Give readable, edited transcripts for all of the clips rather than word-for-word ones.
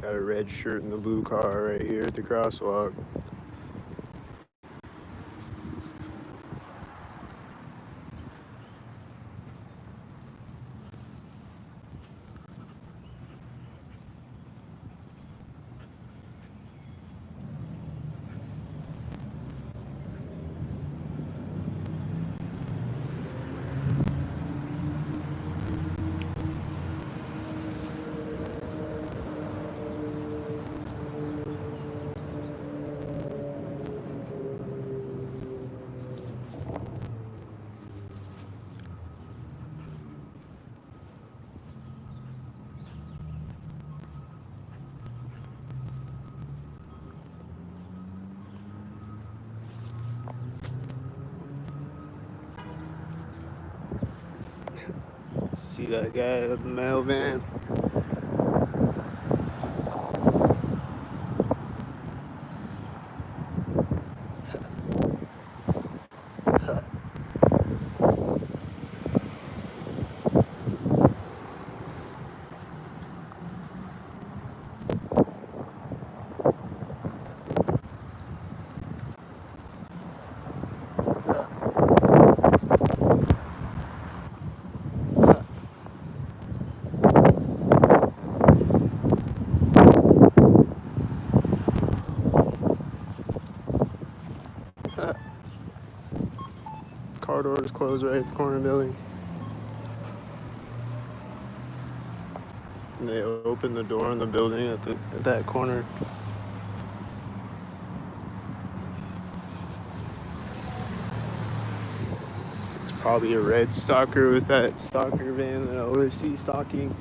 Got a red shirt in the blue car right here at the crosswalk. See that guy at the mail van? Car doors closed right at the corner building. And they opened the door in the building at that corner. It's probably a red stalker with that stalker van that I always see stalking.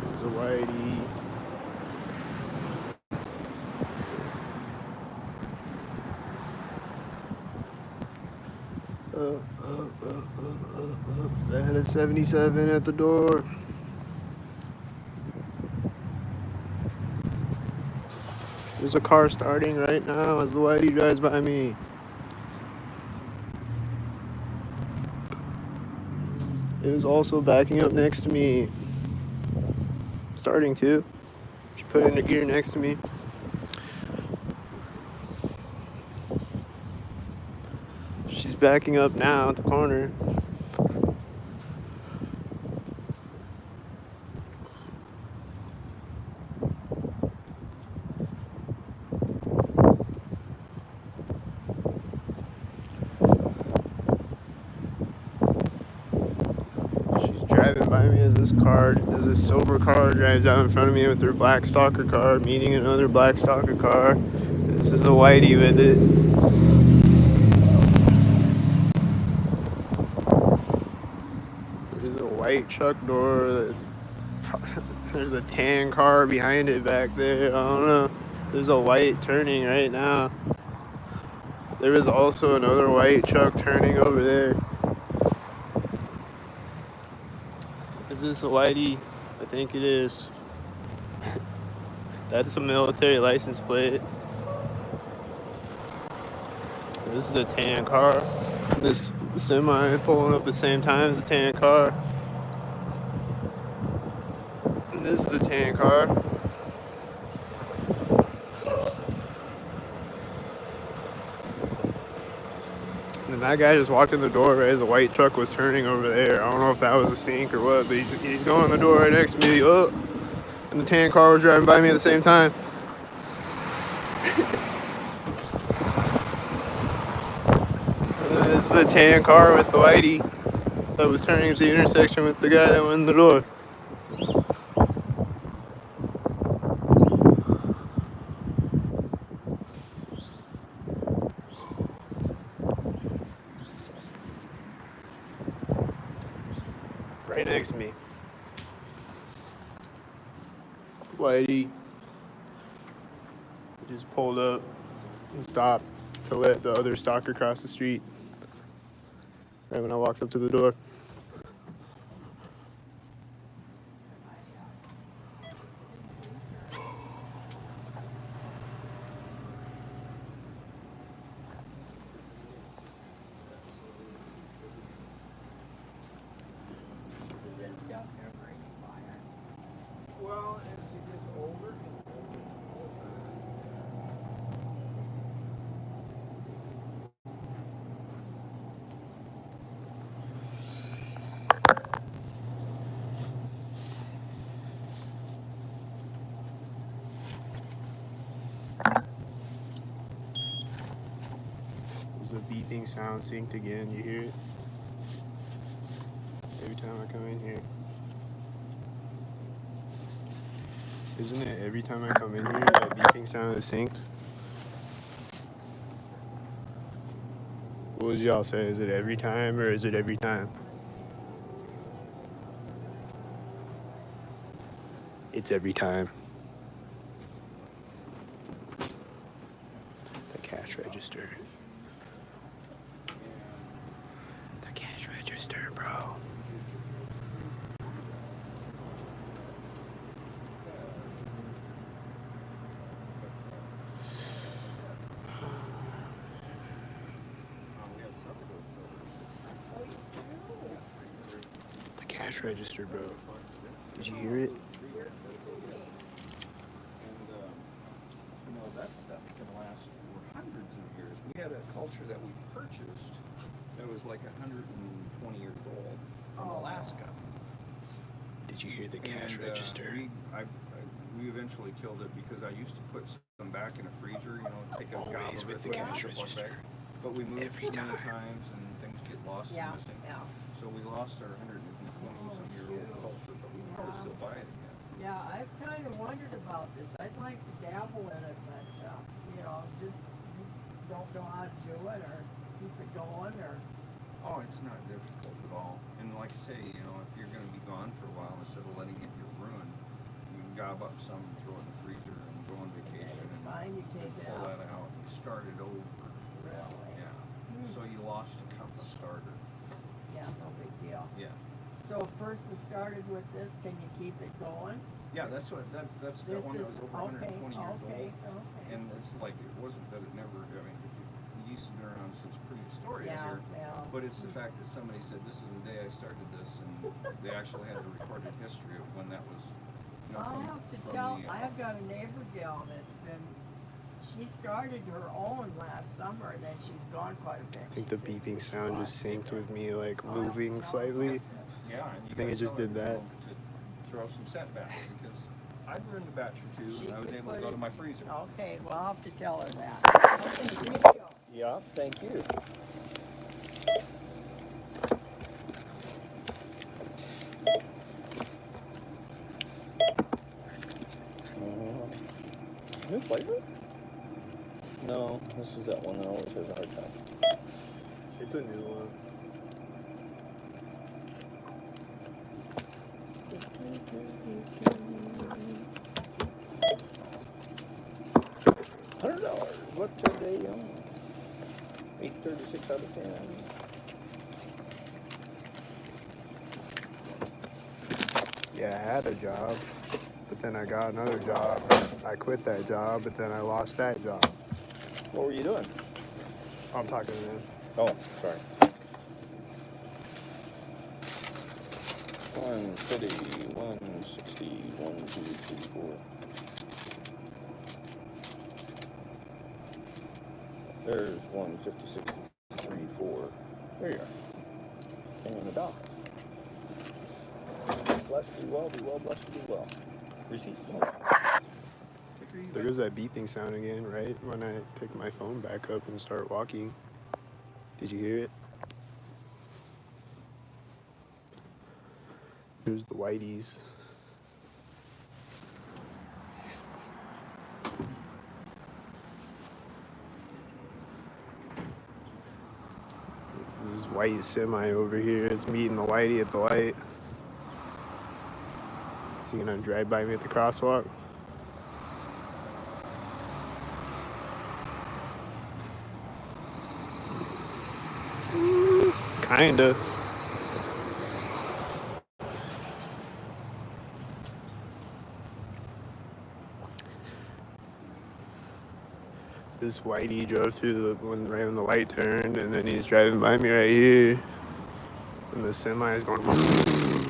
There's a whitey. That at 77 at the door. There's a car starting right now as the whitey drives by me. It is also backing up next to me. Starting to. She put it in the gear next to me. She's backing up now at the corner. Driving by me as this silver car drives out in front of me with their black stalker car, meeting another black stalker car. This is a whitey with it. There's a white truck door. There's a tan car behind it back there. I don't know. There's a white turning right now. There is also another white truck turning over there. Is this a whitey? I think it is. That's a military license plate. This is a tan car. This semi pulling up at the same time as a tan car. And this is a tan car. And that guy just walked in the door right as a white truck was turning over there. I don't know if that was a sink or what, but he's going in the door right next to me. Oh, and the tan car was driving by me at the same time. This is a tan car with the whitey that was turning at the intersection with the guy that went in the door. Right next to me. Whitey just pulled up and stopped to let the other stalker cross the street right when I walked up to the door. There's a beeping sound synced again. You hear it? Every time I come in here. Isn't it every time I come in here that beeping sound is synced? What would y'all say? Is it every time or is it every time? It's every time. The cash register. The cash register, bro. The cash register, bro. Did you hear it? That stuff can last for hundreds of years. We had a culture that we purchased that was like 120 years old from Alaska. Did you hear the cash register? We eventually killed it because I used to put some back in a freezer, take a gob Always of with it, the cash register. But we moved Every too many time. times and things get lost and missing. Yeah. So we lost our 120-some-year-old culture, but we can probably still buy it again. Yeah, I've kind of wondered about this. I'd like to dabble in it, but, just don't know how to do it or keep it going or. Oh, it's not difficult at all. And like I say, if you're going to be gone for a while, instead of letting it get ruined, you can gob up some and throw it in the freezer and go on vacation. It's fine, you take it pull out. that out and start it over. Really? Yeah. So you lost a cup of starter. Yeah, no big deal. Yeah. So a person started with this, can you keep it going? Yeah, that's that This one that is, was over 120 years okay. old. And it's like, it wasn't that it never, it used to be around since prehistoric here. Yeah. But it's the fact that somebody said, this is the day I started this, and they actually had a recorded history of when that was, I'll have to tell, I have got a neighbor gal that's she started her own last summer, and then she's gone quite a bit. I think the beeping sound just synced with me, like moving slightly. Yeah, and you I think it just did that. To throw some setbacks, because I'd ruined a batch or two, and I was able to go to my freezer. Okay, well, I'll have to tell her that. Okay, here you go. Yeah, thank you. New flavor? No, this is that one that always has a hard time. It's a new one. $100. What today? 836 out of 10. Yeah, I had a job, but then I got another job. I quit that job, but then I lost that job. What were you doing? I'm talking to them. Oh, sorry. 150, 160, 1, 2, 3, 4. There's 156, 3, 4. There you are. And the dock. Blessed be well, blessed be well. Receipt. There goes that beeping sound again, right? When I pick my phone back up and start walking. Did you hear it? Here's the whiteys. This is white semi over here. It's meeting the whitey at the light. Is he gonna drive by me at the crosswalk? Kinda. This whitey drove through right when the light turned, and then he's driving by me right here. And the semi is going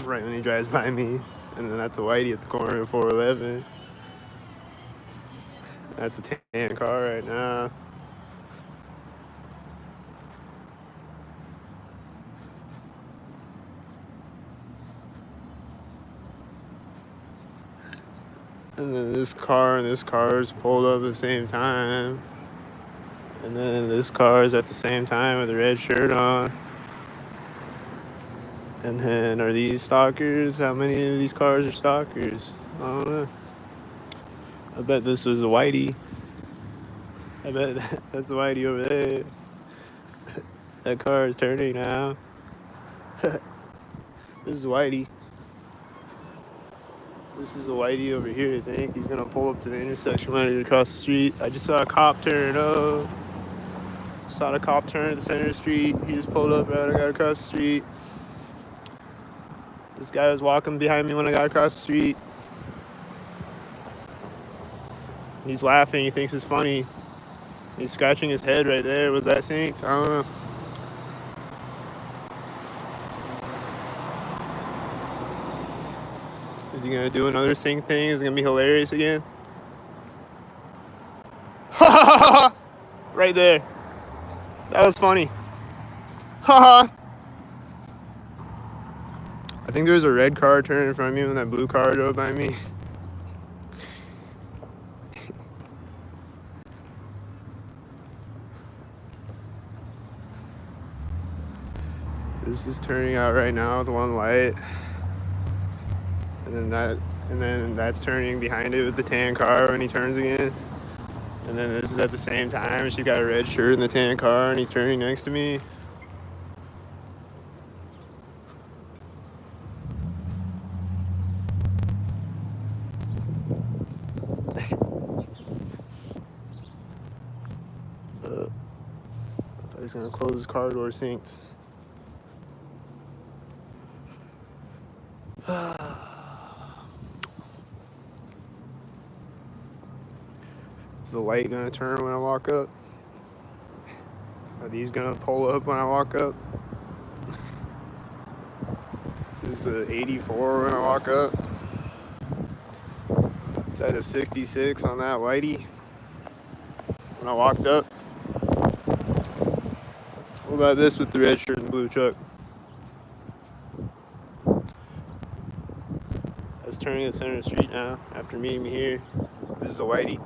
right when he drives by me. And then that's a whitey at the corner of 411. That's a tan car right now. And then this car and this car is pulled up at the same time. And then this car is at the same time with a red shirt on. And then are these stalkers? How many of these cars are stalkers? I don't know. I bet this was a whitey. I bet that's a whitey over there. That car is turning now. This is whitey. This is a whitey over here, I think. He's gonna pull up to the intersection right across the street. I just saw a cop turn. Oh, saw the cop turn at the center of the street. He just pulled up right. I got across the street. This guy was walking behind me when I got across the street. He's laughing. He thinks it's funny. He's scratching his head right there. Was that synced? I don't know. Is he gonna do another sync thing? Is it gonna be hilarious again? Right there. That was funny. Haha. I think there was a red car turning in front of me when that blue car drove by me. This is turning out right now with one light. And then that's turning behind it with the tan car when he turns again. And then this is at the same time. She's got a red shirt in the tan car and he's turning next to me. I thought he was gonna close his car door synced. Is the light gonna turn when I walk up? Are these gonna pull up when I walk up? Is the 84 when I walk up? Is that a 66 on that whitey when I walked up? What about this with the red shirt and blue truck? That's turning the center of the street now after meeting me here. This is a whitey.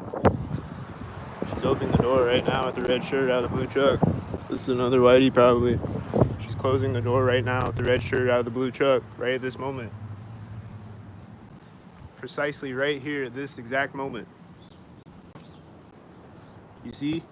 She's opening the door right now with the red shirt out of the blue truck. This is another whitey probably. She's closing the door right now with the red shirt out of the blue truck right at this moment. Precisely right here at this exact moment. You see?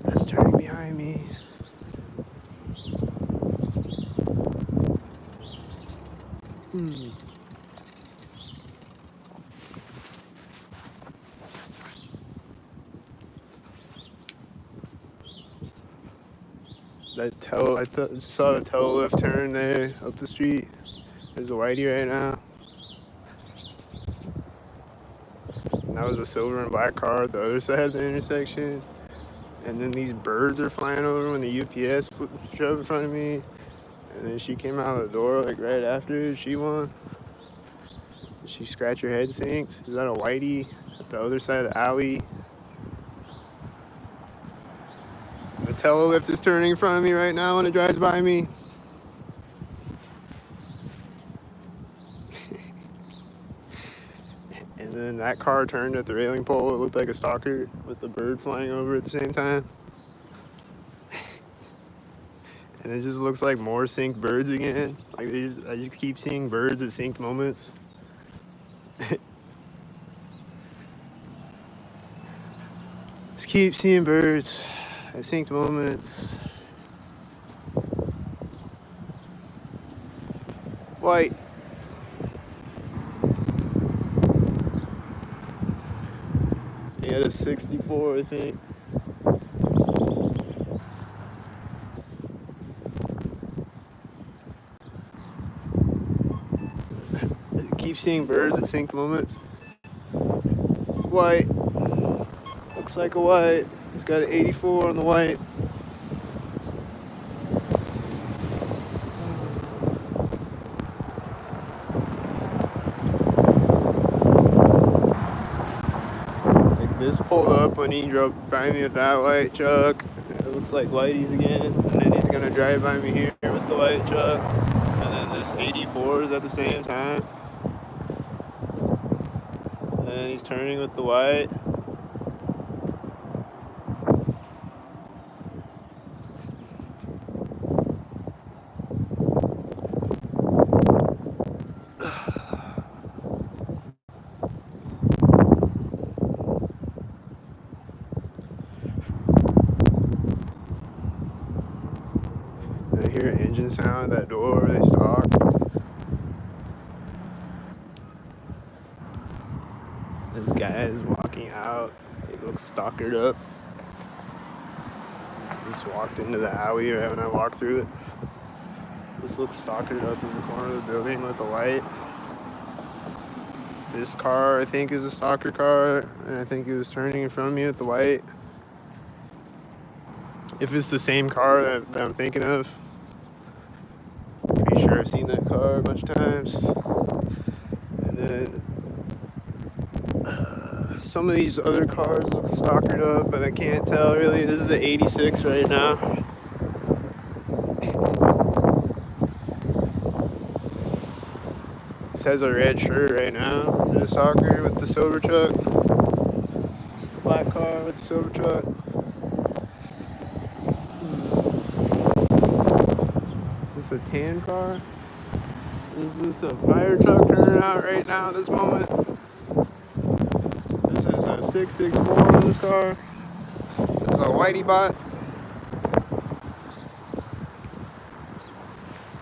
That's turning behind me. I saw the tail lift turn there up the street. There's a whitey right now. And that was a silver and black car at the other side of the intersection. And then these birds are flying over when the UPS drove in front of me. And then she came out of the door like right after. She won. She scratched her head synced. Is that a whitey at the other side of the alley? The telelift is turning in front of me right now when it drives by me. And then that car turned at the railing pole. It looked like a stalker with the bird flying over at the same time. And it just looks like more synced birds again. Like I just keep seeing birds at synced moments. Just keep seeing birds at synced moments. White. He had a 64, I think. Keep seeing birds at synced moments. White. Looks like a white. He's got an 84 on the white. Like this pulled up when he drove by me with that white truck. It Looks like Whitey's again, and then he's gonna drive by me here with the white truck, and then this 84 is at the same time, and then he's turning with the white. I hear an engine sound at that door where they stop. This guy is walking out. He looks stalkered up. Just walked into the alley right when I walked through it. This looks stalkered up in the corner of the building with a light. This car, I think, is a stalker car, and I think he was turning in front of me with the white. If it's the same car that I'm thinking of. Pretty sure I've seen that car a bunch of times. And then some of these other cars look stalkered up, but I can't tell really. This is an 86 right now. This has a red shirt right now. Is it a stalker with the silver truck? Black car with the silver truck. Is this a tan car? Is this a fire truck turning out right now at this moment? This is a 664 on this car. This is a Whitey bot.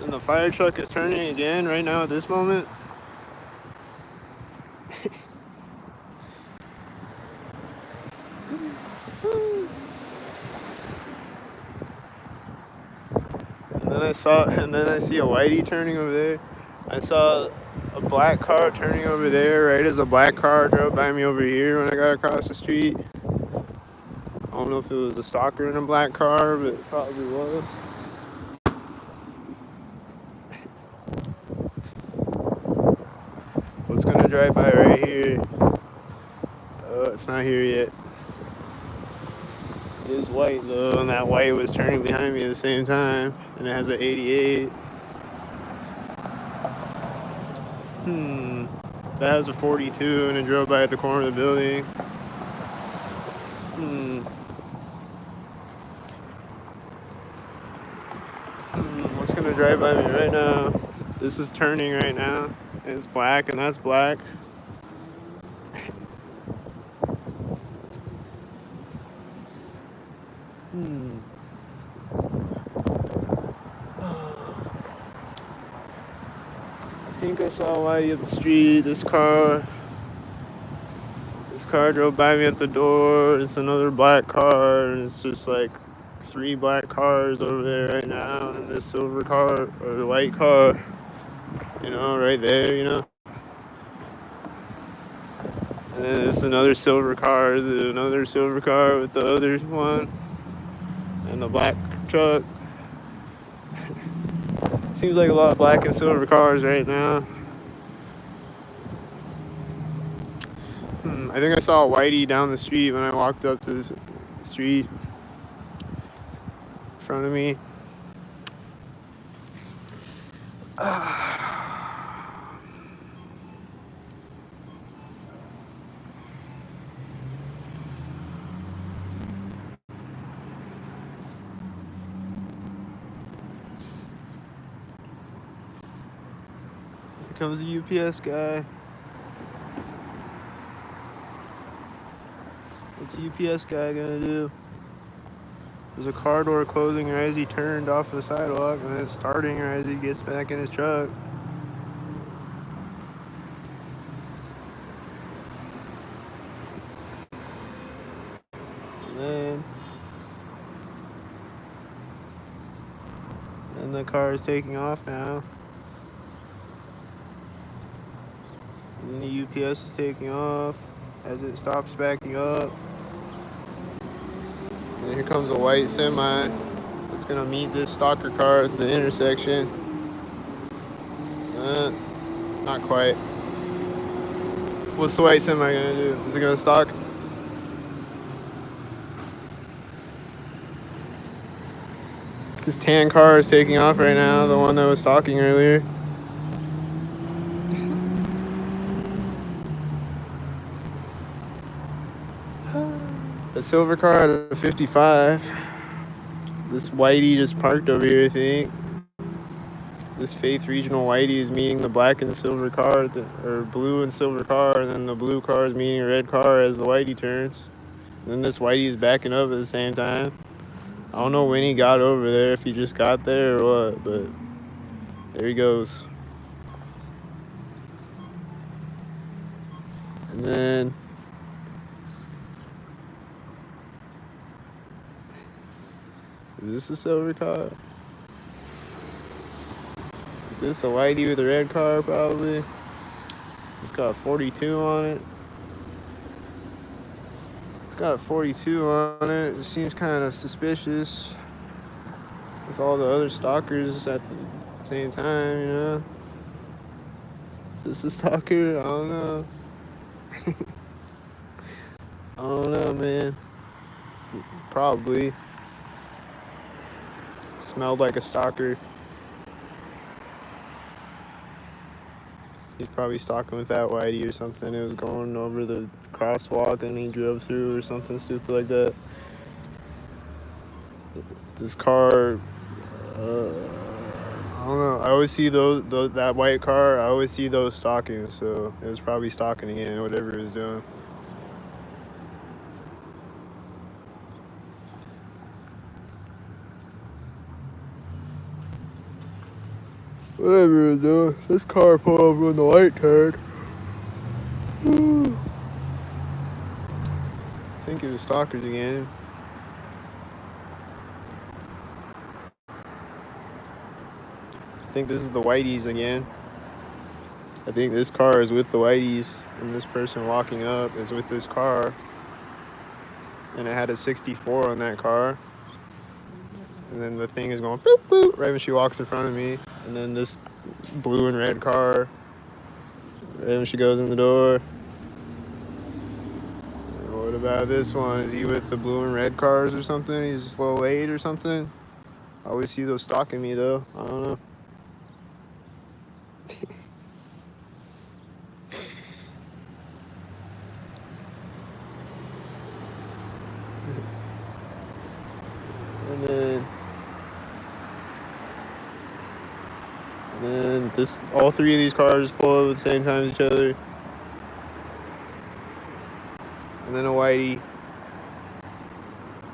And the fire truck is turning again right now at this moment. And then I see a Whitey turning over there. I saw a black car turning over there right as a black car drove by me over here when I got across the street. I don't know if it was a stalker in a black car, but it probably was. What's gonna drive by right here? Oh, it's not here yet. It is white though, and that white was turning behind me at the same time, and it has an 88. That has a 42, and it drove by at the corner of the building. What's gonna drive by me right now? This is turning right now. It's black, and that's black. I think I saw a Whitey up the street. This car drove by me at the door. It's another black car, and it's just like 3 black cars over there right now, and this silver car or the white car, right there, And then it's another silver car. Is it another silver car with the other one? And the black truck. Seems like a lot of black and silver cars right now. I think I saw a Whitey down the street when I walked up to the street in front of me. Here comes the UPS guy. What's the UPS guy gonna do? There's a car door closing right as he turned off the sidewalk, and then it's starting right as he gets back in his truck. And then the car is taking off now. And then the UPS is taking off as it stops backing up. And here comes a white semi that's gonna meet this stalker car at the intersection. Not quite. What's the white semi gonna do? Is it gonna stalk? This tan car is taking off right now, the one that was stalking earlier. The silver car at a 55. This whitey just parked over here, I think. This Faith Regional whitey is meeting the black and silver car, or blue and silver car, and then the blue car is meeting a red car as the whitey turns. And then this whitey is backing up at the same time. I don't know when he got over there, if he just got there or what, but there he goes. And then is this a silver car? Is this a whitey with a red car, probably? It's got a 42 on it. It's got a 42 on it. It seems kind of suspicious with all the other stalkers at the same time, you know? Is this a stalker? I don't know. I don't know, man. Probably. Smelled like a stalker. He's probably stalking with that whitey or something. It was going over the crosswalk and he drove through or something stupid like that. This car, I don't know. I always see that white car. I always see those stalking. So it was probably stalking again, whatever it was doing. Whatever it was doing. This car pulled over when the light turned. I think it was stalkers again. I think this is the whiteys again. I think this car is with the whiteys, and this person walking up is with this car. And it had a 64 on that car. And then the thing is going boop boop right when she walks in front of me. And then this blue and red car right when she goes in the door. And what about this one? Is he with the blue and red cars or something? He's just a little late or something? I always see those stalking me though. I don't know. And then all three of these cars pull up at the same time as each other. And then a whitey.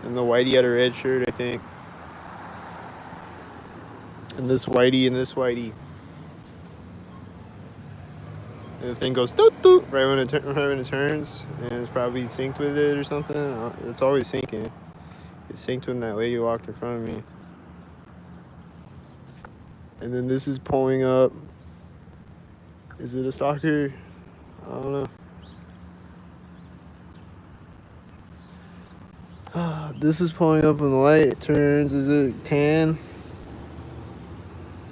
And the whitey had a red shirt, I think. And this whitey and this whitey. And the thing goes doot doot right when it turns, and it's probably synced with it or something. It's always syncing. It synced when that lady walked in front of me. And then this is pulling up. Is it a stalker? I don't know. This is pulling up when the light turns. Is it tan?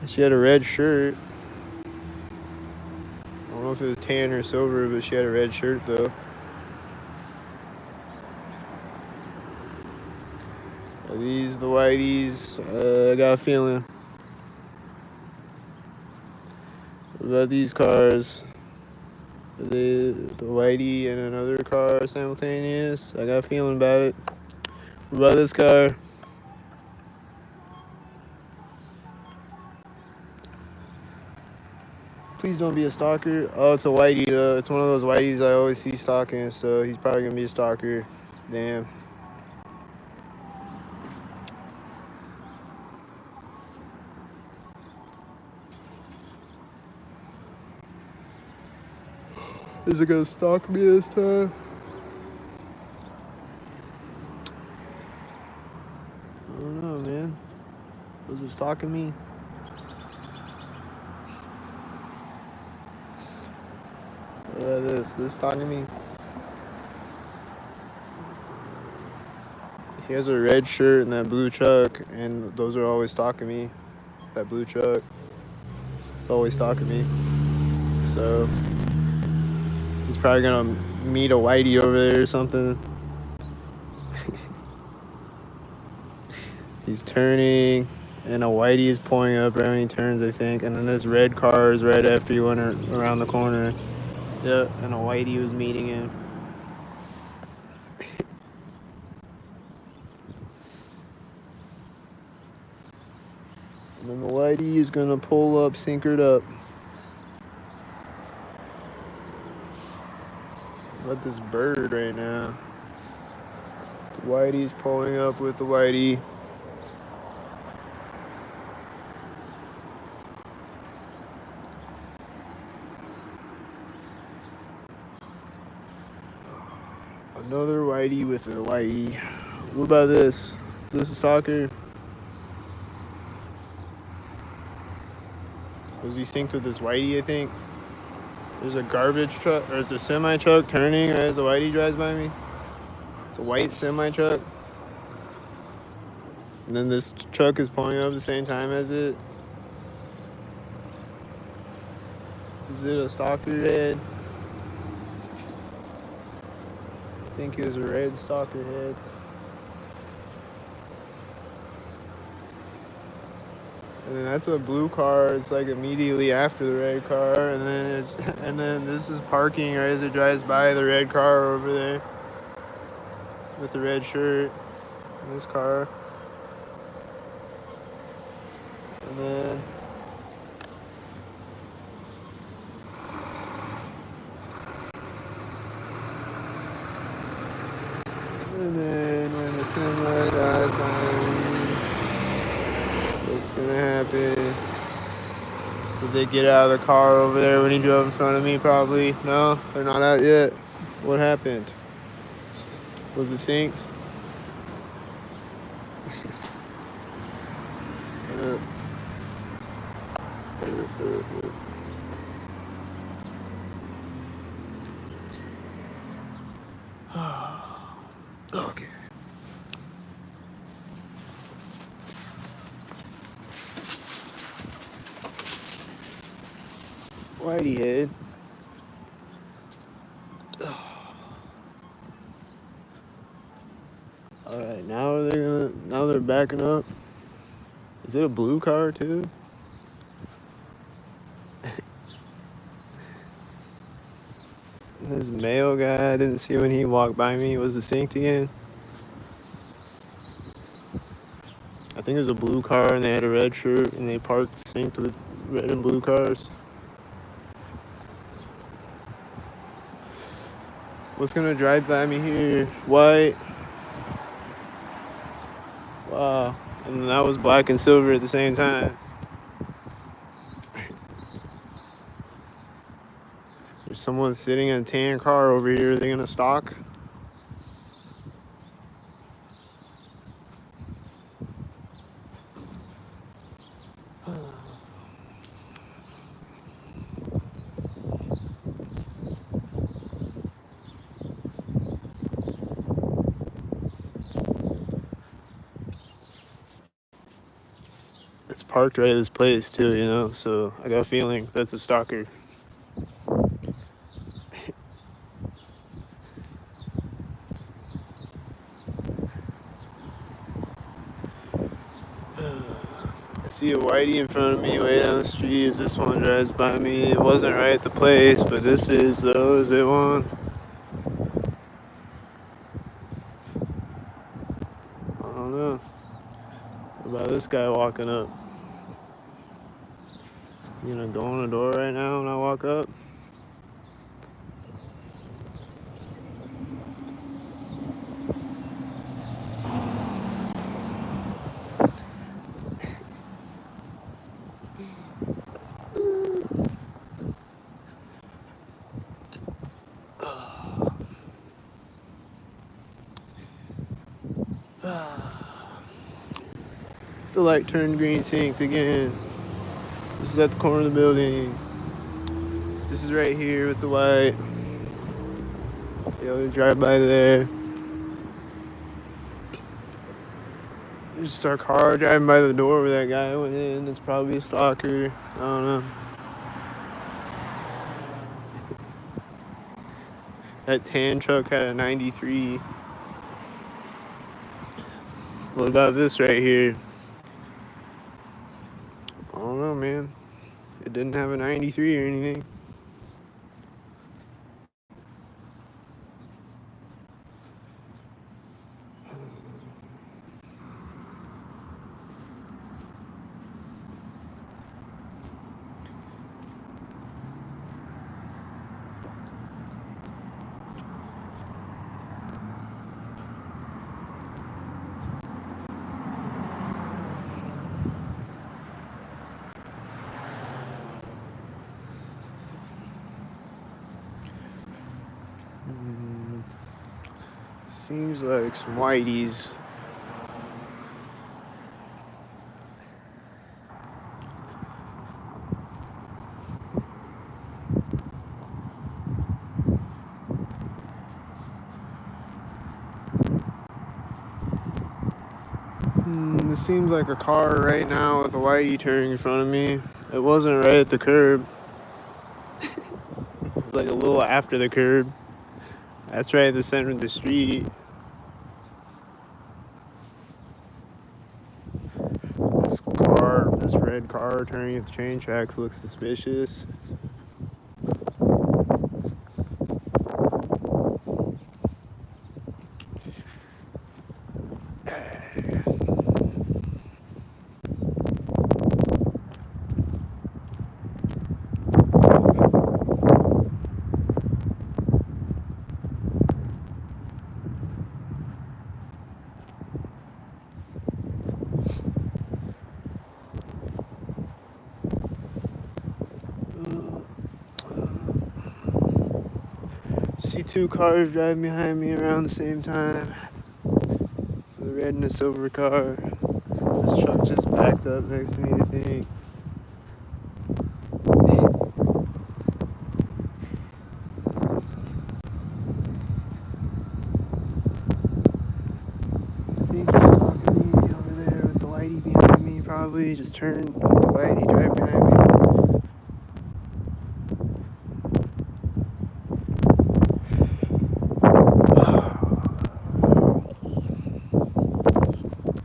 She had a red shirt. I don't know if it was tan or silver, but she had a red shirt though. Are these the whiteys? I got a feeling. What about these cars? Are they the whitey and another car simultaneous? I got a feeling about it. What about this car? Please don't be a stalker. Oh, it's a whitey though. It's one of those whiteys I always see stalking, so he's probably gonna be a stalker. Damn. Is it gonna stalk me this time? I don't know, man. Was it stalking me? This stalking me. He has a red shirt and that blue truck, and those are always stalking me. That blue truck. It's always stalking me. So he's probably gonna meet a whitey over there or something. He's turning. And a whitey is pulling up right when he turns, I think. And then this red car is right after he went around the corner. Yep, and a whitey was meeting him. And then the whitey is gonna pull up, sinkered up. Let this bird right now. The whitey's pulling up with the whitey. Another whitey with a whitey. What about this? Is this a stalker? Was he synced with this whitey, I think? There's a garbage truck, or it's a semi truck turning right as the whitey drives by me. It's a white semi truck. And then this truck is pulling up at the same time as it. Is it a stalker head? I think it was a red stalker head. And then that's a blue car. It's like immediately after the red car, and then this is parking right as it drives by the red car over there with the red shirt. And this car, and then when the semi drives by, what's gonna happen? Did they get out of the car over there when he drove in front of me? Probably. No, they're not out yet. What happened? Was it synced? Okay. Whitey head. Alright, now they're backing up. Is it a blue car too? This male guy, I didn't see when he walked by me. Was it synced again? I think it was a blue car and they had a red shirt and they parked synced with red and blue cars. What's gonna drive by me here? White. Wow. And that was black and silver at the same time. There's someone sitting in a tan car over here. Are they gonna stalk? It's parked right at this place too, you know, so I got a feeling that's a stalker. I see a whitey in front of me way down the street as this one drives by me. It wasn't right at the place, but this is though. Is it one? I don't know. What about this guy walking up? Is he gonna go on the door right now when I walk up? The light turned green, synced again. This is at the corner of the building. This is right here with the white. They always drive by there. There's just our car driving by the door where that guy went in. It's probably a stalker. I don't know. That tan truck had a 93. What about this right here? man. It didn't have a 93 or anything. Seems like some whiteys. This seems like a car right now with a whitey turning in front of me. It wasn't right at the curb. It was like a little after the curb. That's right at the center of the street. This red car turning at the train tracks looks suspicious. See two cars driving behind me around the same time. It's a red and a silver car. This truck just backed up next to me, I think. I think he's stalking me over there with the whitey behind me, probably. Just turned with the whitey drive behind me.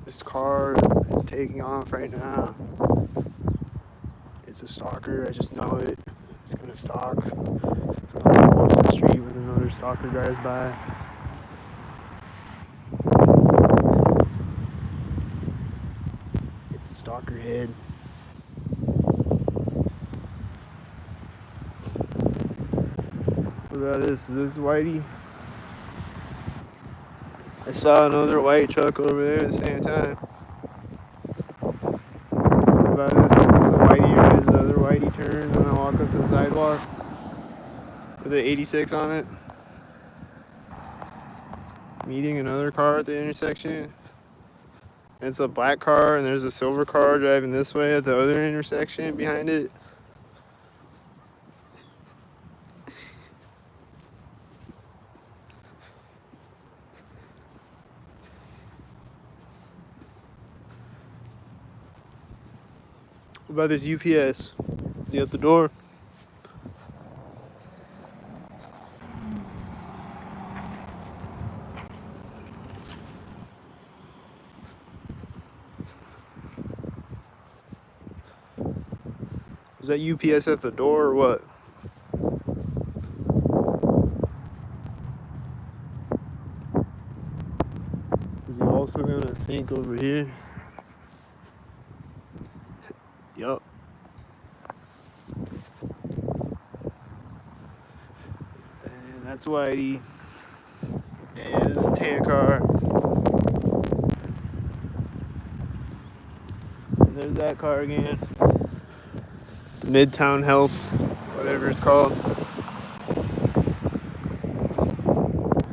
This car is taking off right now. It's a stalker, I just know it. It's gonna stalk. It's gonna pull up to the street when another stalker drives by. It's a stalker head. What about this? Is this whitey? I saw another white truck over there at the same time. What about this? Is this a whitey or is the other whitey turn when I walk up to the sidewalk? With the 86 on it. Meeting another car at the intersection. It's a black car and there's a silver car driving this way at the other intersection behind it. What about this UPS? Is he at the door? Is that UPS at the door or what? Is he also gonna sink over here? Yup. And that's Whitey. And this is tan car. And there's that car again. Midtown Health, whatever it's called. And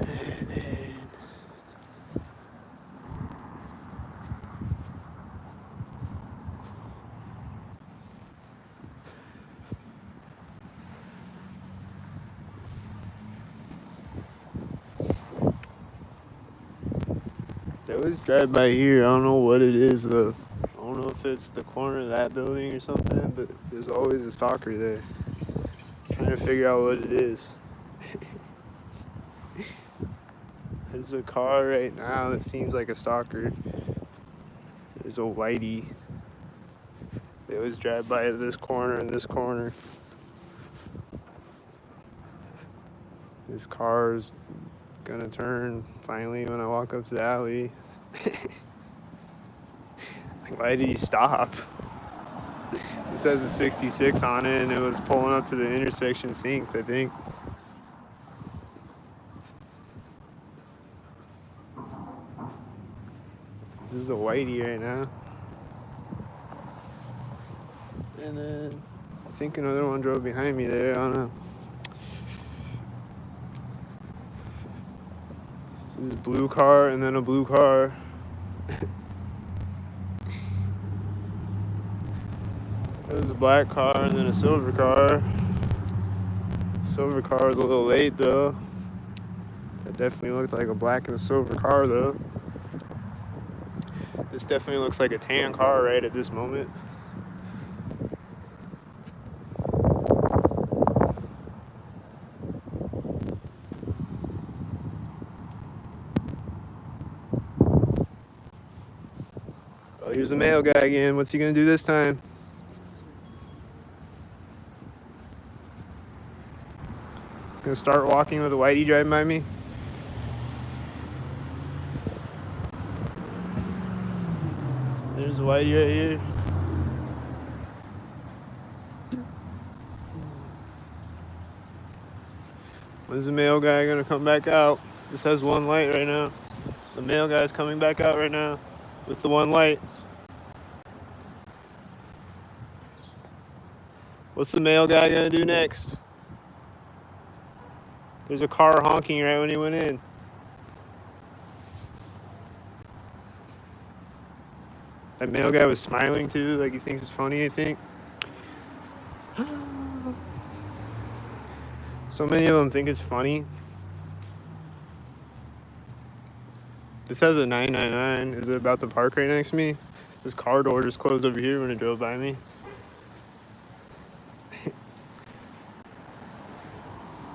then they always drive by here. I don't know what it is though. I don't know if it's the corner of that building or something, but there's always a stalker there. I'm trying to figure out what it is. There's a car right now that seems like a stalker. There's a whitey. They always drive by this corner and this corner. This car's gonna turn finally when I walk up to the alley. Like, why did he stop? It says a 66 on it, and it was pulling up to the intersection synced, I think. This is a whitey right now. And then I think another one drove behind me there. I don't know. This is a blue car and then a blue car. There's a black car and then a silver car. Silver car was a little late though. That definitely looked like a black and a silver car though. This definitely looks like a tan car right at this moment. Oh, here's the male guy again. What's he gonna do this time? He's gonna start walking with a whitey driving by me. There's a whitey right here. When's the male guy gonna come back out? This has one light right now. The male guy's coming back out right now with the one light. What's the male guy gonna do next? There's a car honking right when he went in. That male guy was smiling too, like he thinks it's funny, I think. So many of them think it's funny. This has a 999. Is it about to park right next to me? This car door just closed over here when it drove by me.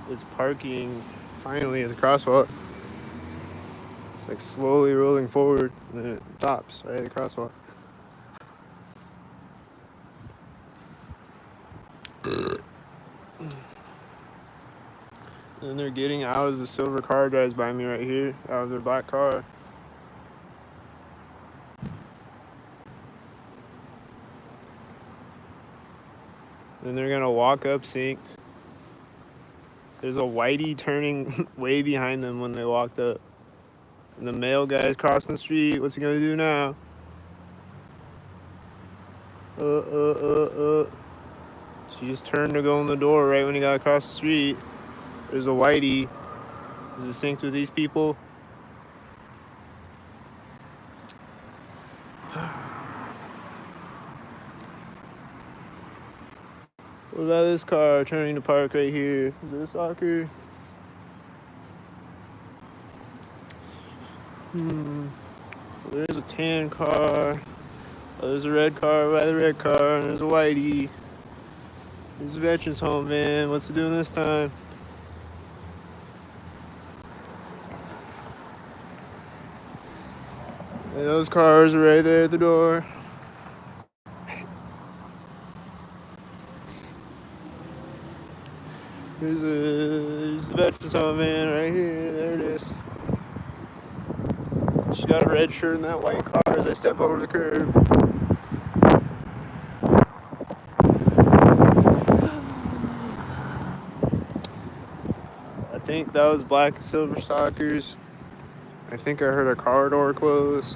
It's parking finally at the crosswalk. It's like slowly rolling forward and then it stops right at the crosswalk. And they're getting out as the silver car drives by me right here, out of their black car. Then they're gonna walk up synced. There's a whitey turning way behind them when they walked up. And the male guy's crossing the street. What's he gonna do now? She just turned to go in the door right when he got across the street. There's a whitey. Is it synced with these people? What about this car turning to park right here? Is it a stalker? There's a tan car. Oh, there's a red car by the red car. And there's a whitey. There's a veterans home van. What's it doing this time? And those cars are right there at the door. There's the veterans home van right here. There it is. She got a red shirt in that white car as I step over the curb. I think that was black and silver stalkers. I think I heard a car door close.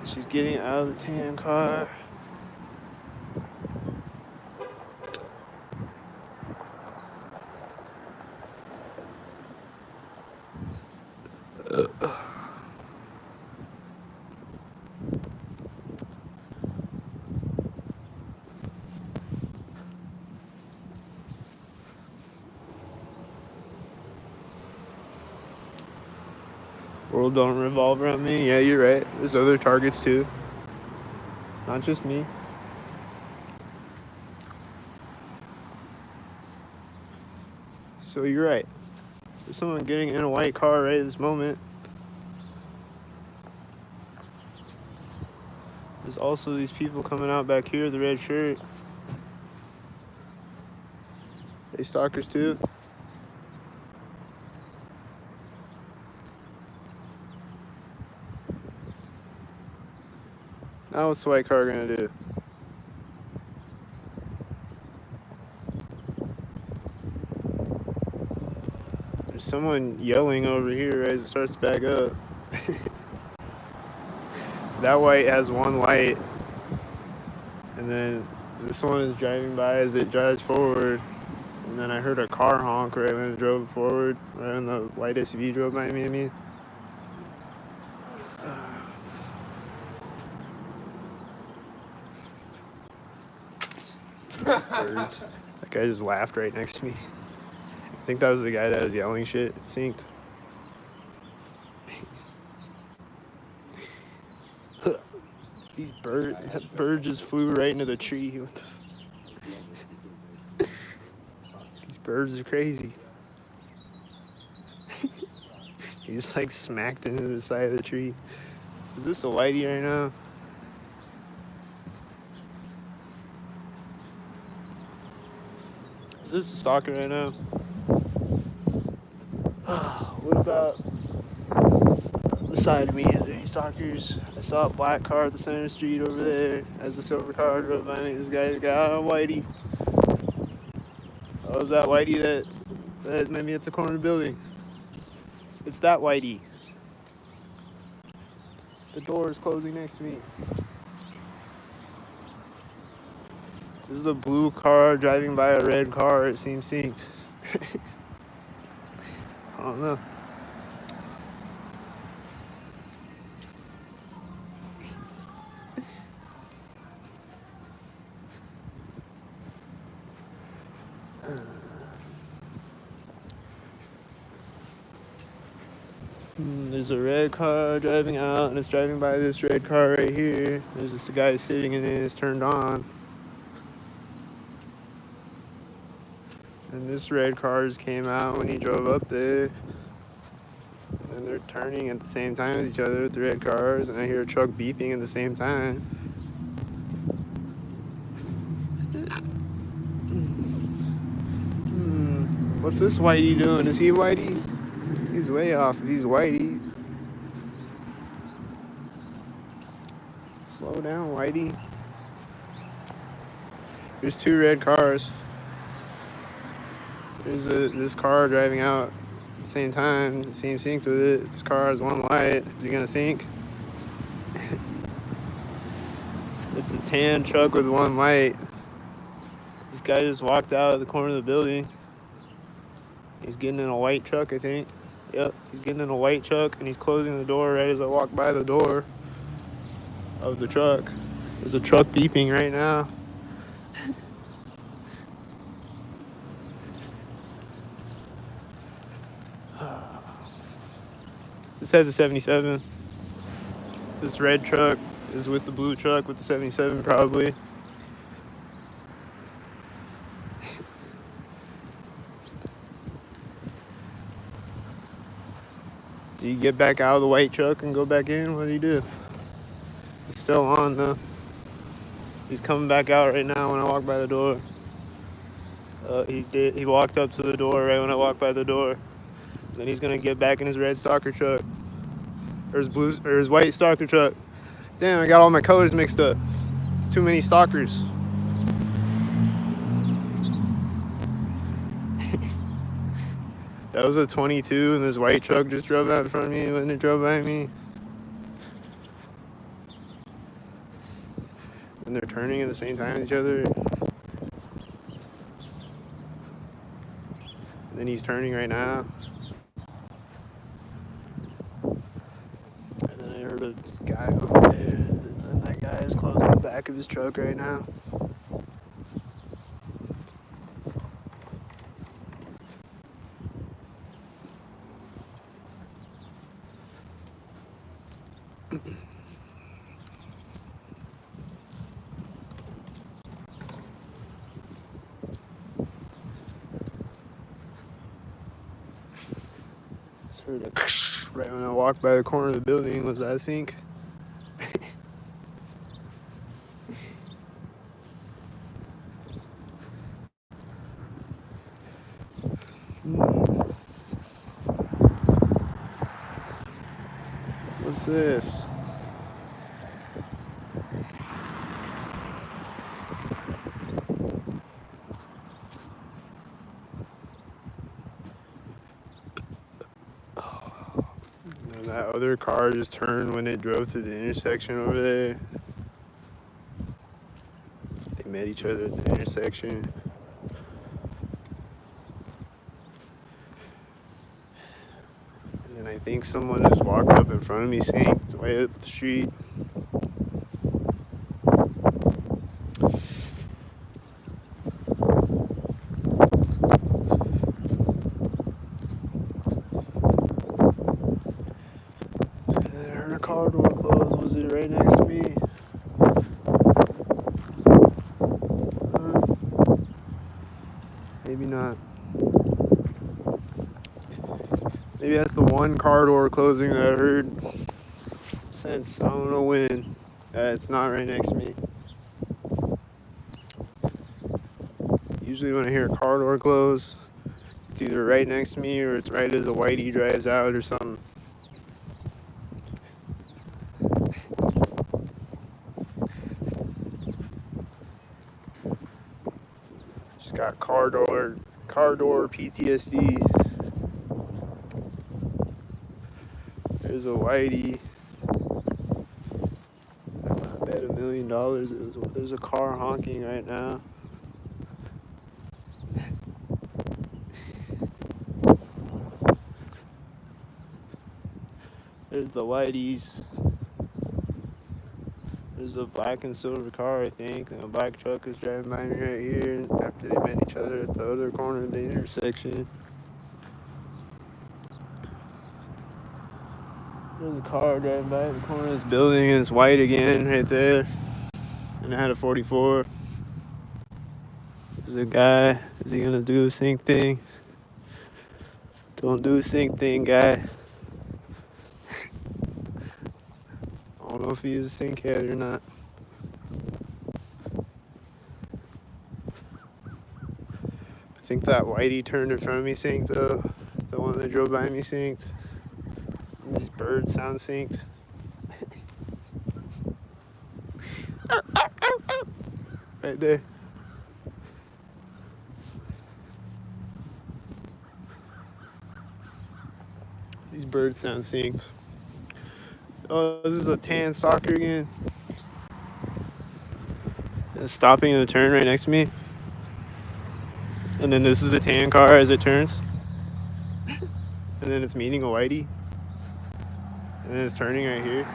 She's getting out of the tan car. World don't revolve around me. Yeah, you're right. There's other targets too. Not just me. So you're right. There's someone getting in a white car right at this moment. There's also these people coming out back here, the red shirt. They stalkers too. Now what's the white car gonna do? There's someone yelling over here as it starts to back up. That white has one light, and then this one is driving by as it drives forward. And then I heard a car honk right when it drove forward, right when the white SUV drove by me. Birds. That guy just laughed right next to me. I think that was the guy that was yelling shit. Synced. These birds. That bird just flew right into the tree. These birds are crazy. He just like smacked into the side of the tree. Is this a whitey right now? Is this a stalker right now? What about the side of me? Are there any stalkers? I saw a black car at the center of the street over there. As the silver car drove by me, this guy got on a whitey. Oh, was that whitey that met me at the corner of the building? It's that whitey. The door is closing next to me. This is a blue car driving by a red car. It seems synced. I don't know. There's a red car driving out, and it's driving by this red car right here. There's just a guy sitting in it, and it's turned on. And this red car just came out when he drove up there. And they're turning at the same time as each other with the red cars, and I hear a truck beeping at the same time. What's this whitey doing? Is he whitey? He's way off if he's whitey. Slow down, whitey. There's two red cars. There's this car driving out at the same time. It seems synced with it. This car has one light. Is he gonna sync? It's a tan truck with one light. This guy just walked out of the corner of the building. He's getting in a white truck, I think. Yep, he's getting in a white truck, and he's closing the door right as I walk by the door of the truck. There's a truck beeping right now. This has a 77. This red truck is with the blue truck with the 77 probably. Do you get back out of the white truck and go back in? What do you do? It's still on though. He's coming back out right now when I walk by the door. He walked up to the door right when I walked by the door. Then he's gonna get back in his red stalker truck. Or his white stalker truck. Damn, I got all my colors mixed up. It's too many stalkers. That was a 22, and this white truck just drove out in front of me when it drove by me. And they're turning at the same time as each other. And then he's turning right now. And then I heard a guy over there. And then that guy is closing the back of his truck right now. Heard a right when I walked by the corner of the building. Was that sync? What's this? And that other car just turned when it drove through the intersection over there. They met each other at the intersection. And then I think someone just walked up in front of me, synced way up the street. And then I heard a car door close. Was it right next to me? Maybe not. Maybe that's the one car door closing that I heard since I don't know when. It's not right next to me. Usually when I hear a car door close, it's either right next to me or it's right as a whitey drives out or something. Just got car door PTSD. There's a whitey. I bet $1 million. There's a car honking right now. There's the whiteys. There's a black and silver car, I think, and a black truck is driving by me right here after they met each other at the other corner of the intersection. There's a car driving by the corner of this building, and it's white again right there. And it had a 44. There's a guy. Is he gonna do a sync thing? Don't do a sync thing, guy. I don't know if he is a sync head or not. I think that whitey turned in front of me synced though. The one that drove by me synced. These birds sound synced. Right there. These birds sound synced. Oh, this is a tan stalker again. It's stopping in a turn right next to me. And then this is a tan car as it turns. And then it's meeting a whitey. And then it's turning right here.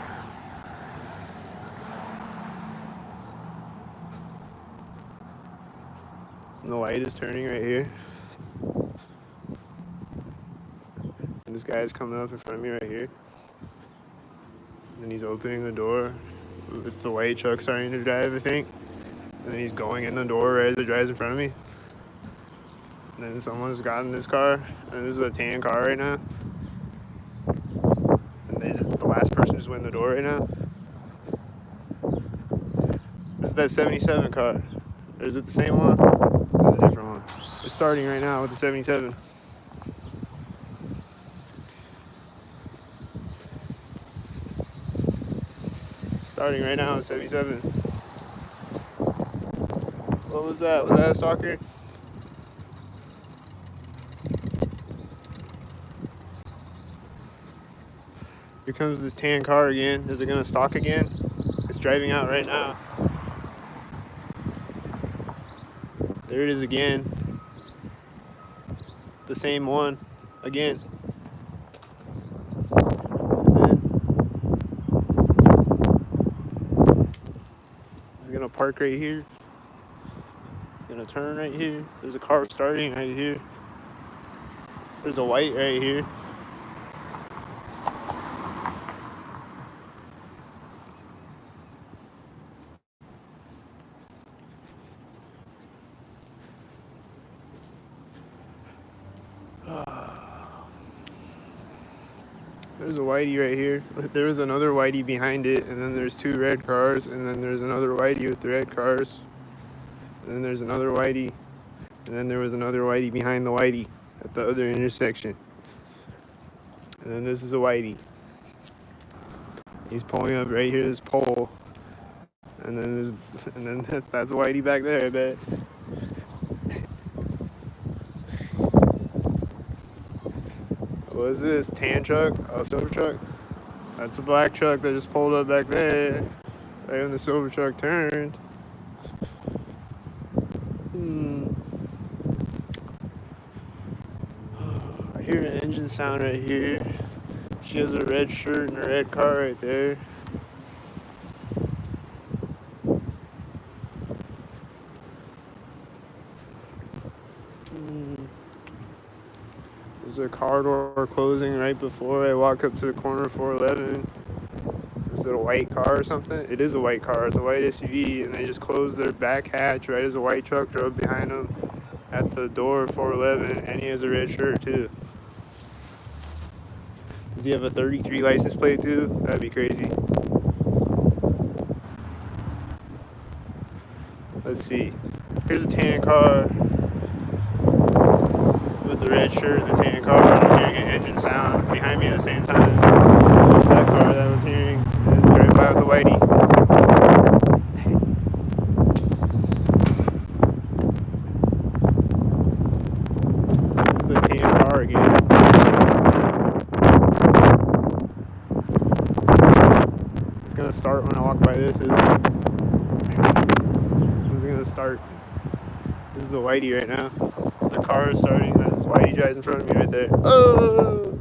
And the light is turning right here. And this guy's coming up in front of me right here. And he's opening the door with the white truck starting to drive, I think. And then he's going in the door right as it drives in front of me. And then someone's got in this car. And this is a tan car right now. And the last person just went in the door right now. This is that 77 car. Or is it the same one? Or is it a different one? It's starting right now with the 77. Starting right now with 77. What was that? Was that a stalker? Here comes this tan car again. Is it gonna stalk again? It's driving out right now. There it is again. The same one again. And then it's gonna park right here. Gonna turn right here. There's a car starting right here. There's a white right here. There's a whitey right here. There was another whitey behind it, and then there's two red cars, and then there's another whitey with the red cars. And then there's another whitey, and then there was another whitey behind the whitey at the other intersection. And then this is a whitey. He's pulling up right here, this pole. And then that's Whitey back there, I bet. What is this? Tan truck? Oh, silver truck? That's a black truck that just pulled up back there. Right when the silver truck turned. I hear an engine sound right here. She has a red shirt and a red car right there. There's a car door closing right before I walk up to the corner of 411. Is it a white car or something? It is a white car. It's a white SUV, and they just closed their back hatch right as a white truck drove behind them at the door of 411, and he has a red shirt too. Does he have a 33 license plate too? That'd be crazy. Let's see. Here's a tan car with the red shirt and the tan car. I'm hearing an engine sound behind me at the same time. It's that car that I was hearing. And right by with the Whitey. This is a tan car again. It's gonna start when I walk by this, isn't it? It's gonna start. This is a Whitey right now. The car is starting. That's Whitey drives in front of me right there. Oh!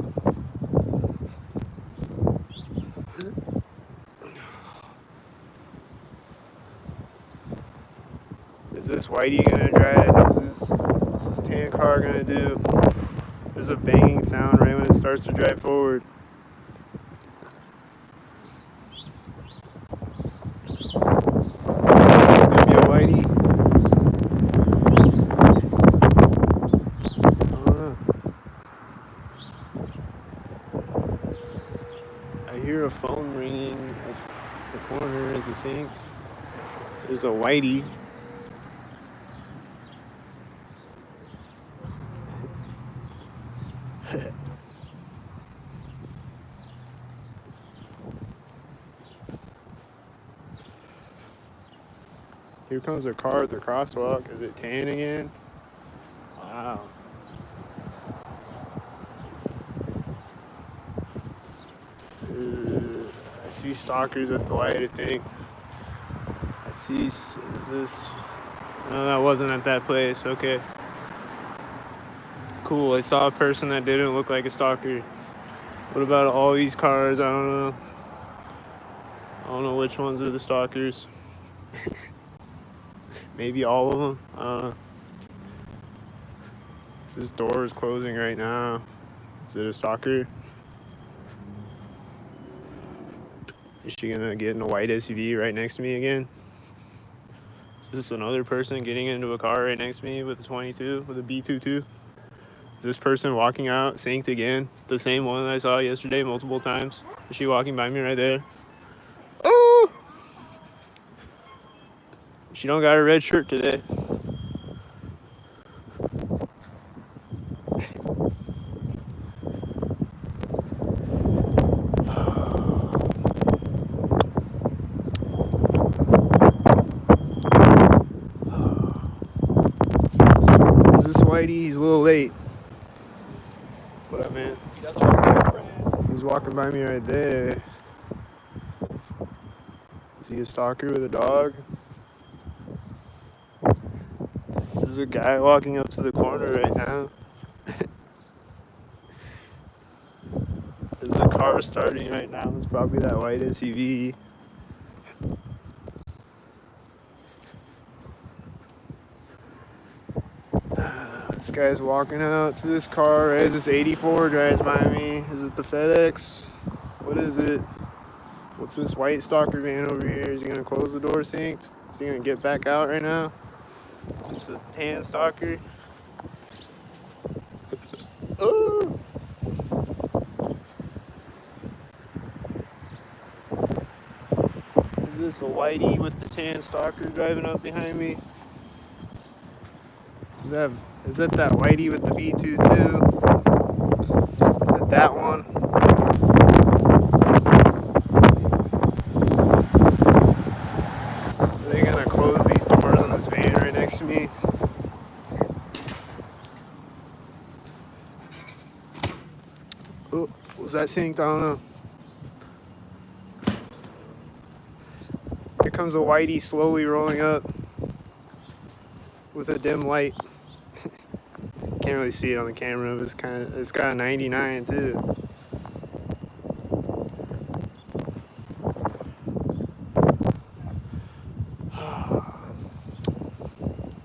Is this Whitey gonna drive? What's this tan car gonna do? There's a banging sound right when it starts to drive forward. Is this gonna be a Whitey? I don't know. I hear a phone ringing at the corner as it sinks. There's a Whitey. Here comes a car at the crosswalk. Is it tan again? Wow. I see stalkers at the light, I think. I see, is this? No, that wasn't at that place. Okay. Cool, I saw a person that didn't look like a stalker. What about all these cars? I don't know. I don't know which ones are the stalkers. Maybe all of them. I don't know. This door is closing right now. Is it a stalker? Is she gonna get in a white SUV right next to me again? Is this another person getting into a car right next to me with a 22, with a B22? Is this person walking out synced again? The same one I saw yesterday multiple times? Is she walking by me right there? Oh! She don't got a red shirt today. Is this Whitey? He's a little late. What up, man? He doesn't want a girlfriend. He's walking by me right there. Is he a stalker with a dog? There's a guy walking up to the corner right now. There's a car starting right now. It's probably that white SUV. This guy's walking out to this car. Right as this 84 drives by me. Is it the FedEx? What is it? What's this white stalker van over here? Is he gonna close the door synced? Is he gonna get back out right now? Is this a tan stalker? Oh! Is this a Whitey with the tan stalker driving up behind me? Is that Whitey with the B22? Is it that one? close these doors on this van right next to me. Oh, was that synced? I don't know. Here comes a whitey slowly rolling up with a dim light. Can't really see it on the camera, but it's got a 99 too.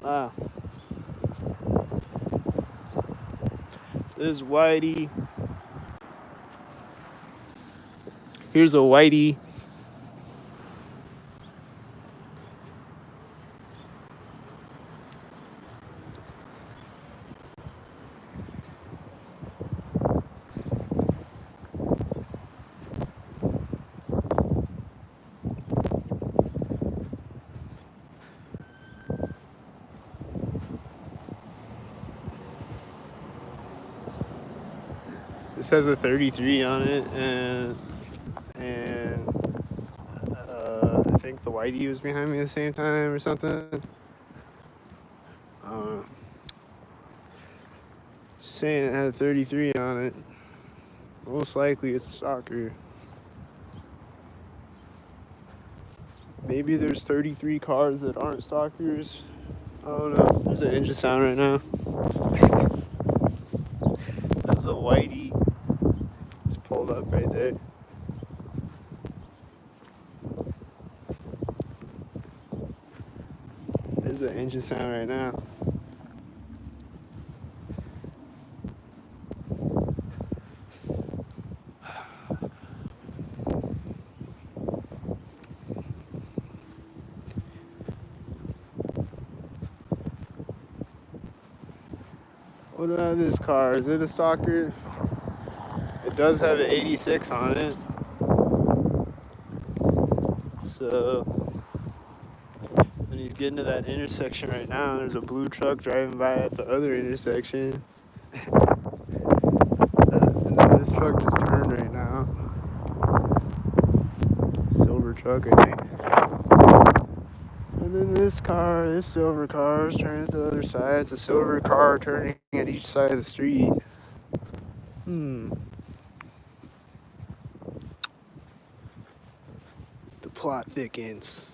Wow. There's whitey. Here's a whitey. This has a 33 on it, and I think the whitey was behind me at the same time or something. Just saying it had a 33 on it. Most likely it's a stalker. Maybe there's 33 cars that aren't stalkers. I don't know. There's an engine sound right now. That's a whitey. It's pulled up right there. There's an engine sound right now. What about this car? Is it a stalker? It does have an 86 on it. So when he's getting to that intersection right now, there's a blue truck driving by at the other intersection. And then this truck just turned right now. Silver truck, I think. And then this silver car is turning to the other side. It's a silver car turning at each side of the street. The plot thickens.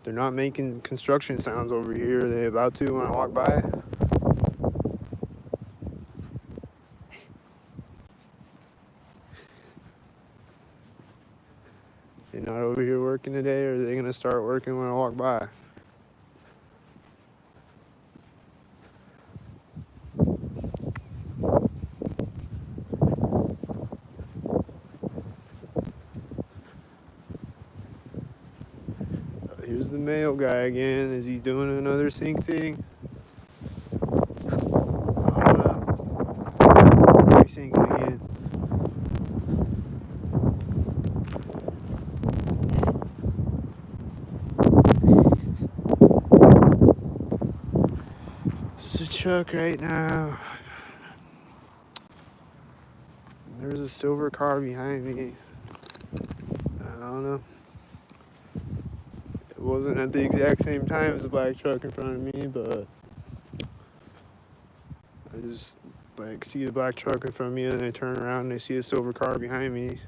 They're not making construction sounds over here. Are they about to when I walk by? They're not over here working today, or are they gonna start working when I walk by? Here's the mail guy again. Is he doing another sync thing? He's syncing again. It's a truck right now. There's a silver car behind me. I don't know. It wasn't at the exact same time as the black truck in front of me, but I just see the black truck in front of me, and then I turn around and I see a silver car behind me.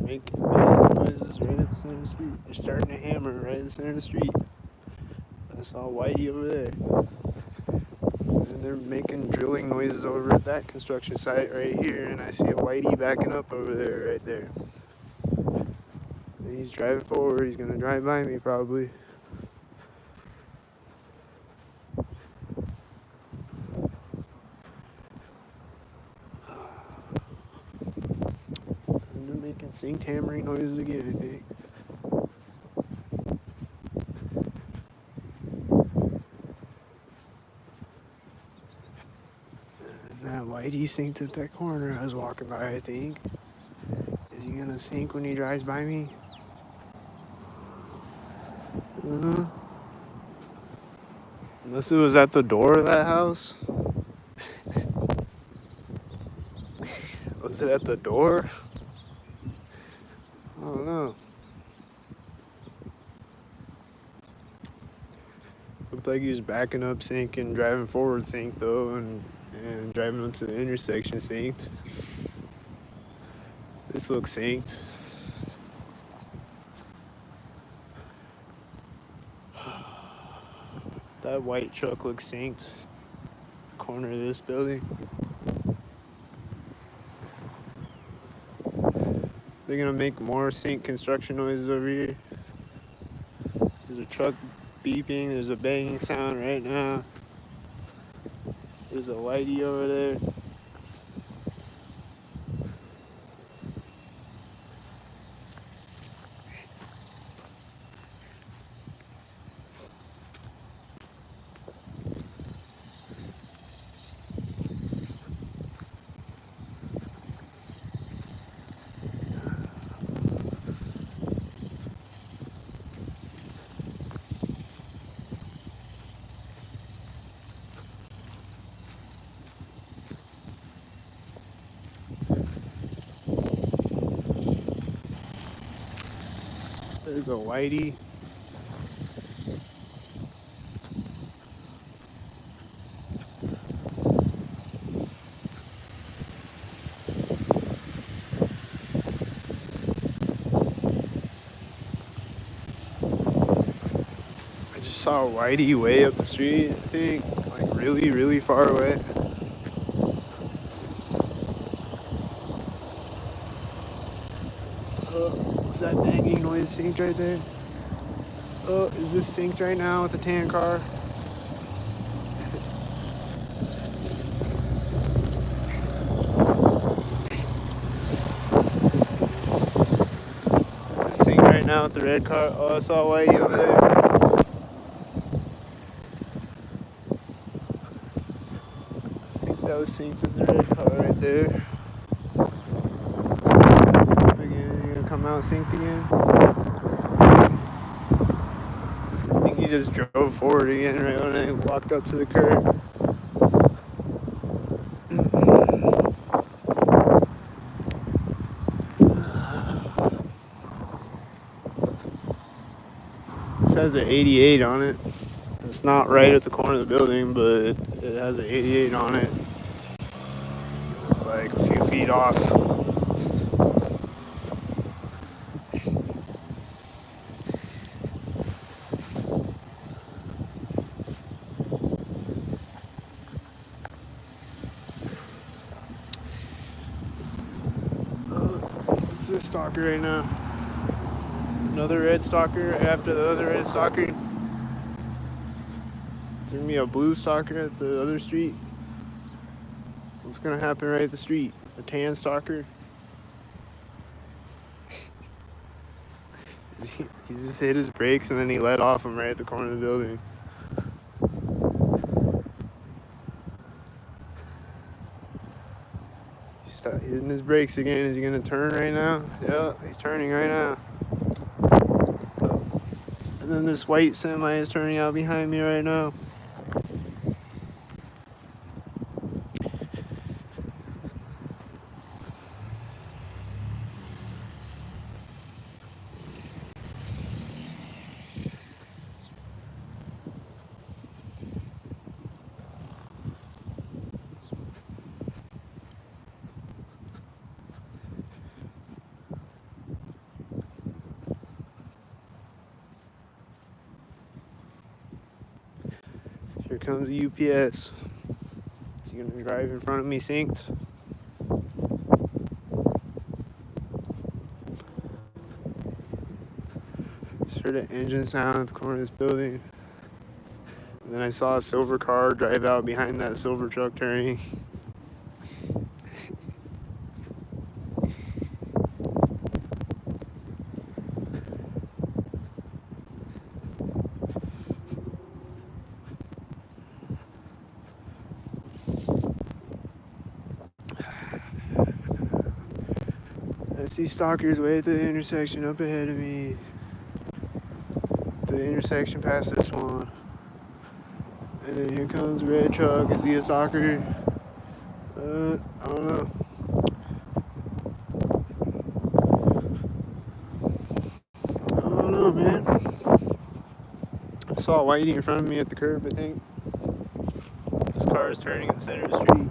Making bad noises right at the center of the street. They're starting to hammer right at the center of the street. I saw Whitey over there. And they're making drilling noises over at that construction site right here. And I see a Whitey backing up over there, right there. And he's driving forward. He's going to drive by me probably. Fucking sink hammering noises again, I think. And that whitey sinked at that corner I was walking by, I think. Is he gonna sink when he drives by me? Unless it was at the door of that house. Was it at the door? I don't know. Looked like he was backing up sink and driving forward sink though, and driving up to the intersection synced. This looks synced. That white truck looks synced. The corner of this building. They're gonna make more sync construction noises over here. There's a truck beeping, there's a banging sound right now. There's a whitey over there. There's a whitey. I just saw a whitey way up the street, I think. Like really, really far away. Was that banging noise synced right there? Is this synced right now with the tan car? Is this synced right now with the red car? Oh, I saw a whitey over there. I think that was synced with the red car right there. Again, is he gonna come out synced again? I think he just drove forward again right when I walked up to the curb. This has an 88 on it. It's not right at the corner of the building, but it has an 88 on it. It's like a few feet off. What's this stalker right now? Another red stalker right after the other red stalker. Is there gonna be a blue stalker at the other street? What's gonna happen right at the street? The tan stalker? He just hit his brakes and then he let off him right at the corner of the building. He's hitting his brakes again. Is he gonna turn right now? Yeah, he's turning right now. And then this white semi is turning out behind me right now. Here comes the UPS. Is he gonna drive in front of me synced? Just heard an engine sound at the corner of this building. And then I saw a silver car drive out behind that silver truck turning. I see stalkers way at the intersection up ahead of me. The intersection past this one. And then here comes a red truck. Is he a stalker? I don't know. I don't know, man. I saw Whitey in front of me at the curb, I think. This car is turning in the center of the street. And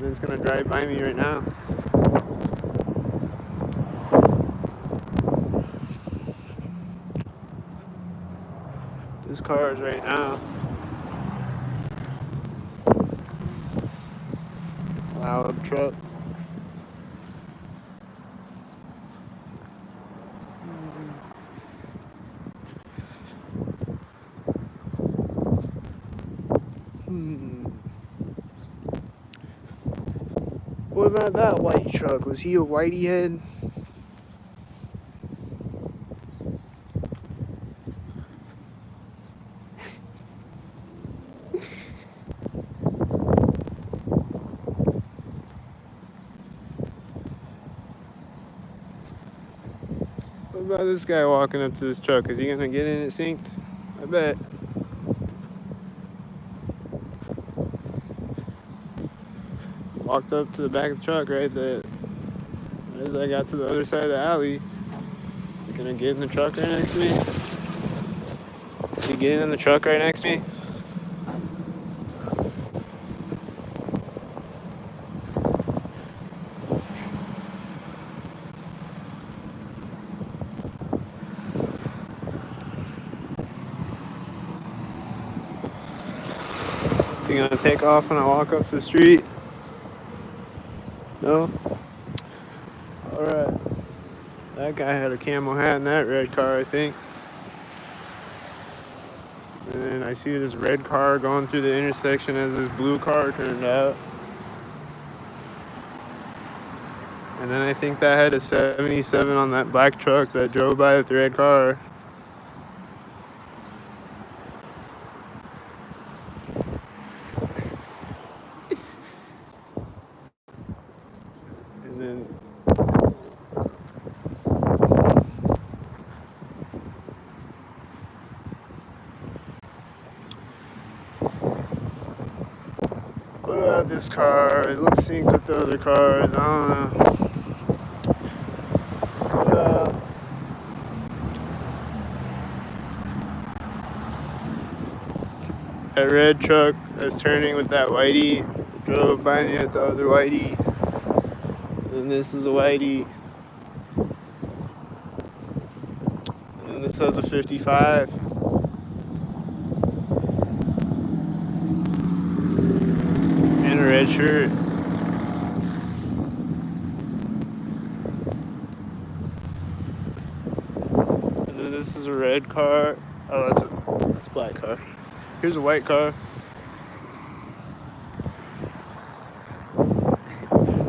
then it's gonna drive by me right now. This car is right now. Loud truck. What about that white truck? Was he a whitey head? What about this guy walking up to this truck? Is he gonna get in it synced? I bet. Walked up to the back of the truck right there. As I got to the other side of the alley, he's gonna get in the truck right next to me. Is he getting in the truck right next to me? Is he gonna take off when I walk up the street? No? Alright. That guy had a camel hat in that red car, I think. And then I see this red car going through the intersection as this blue car turned out. And then I think that had a 77 on that black truck that drove by with the red car. And then what about this car? It looks synced with the other cars. I don't know. That red truck that's turning with that whitey drove by me at the other whitey. And this is a whitey. And this has a 55. And a red shirt. And then this is a red car. Oh, that's a black car. Here's a white car.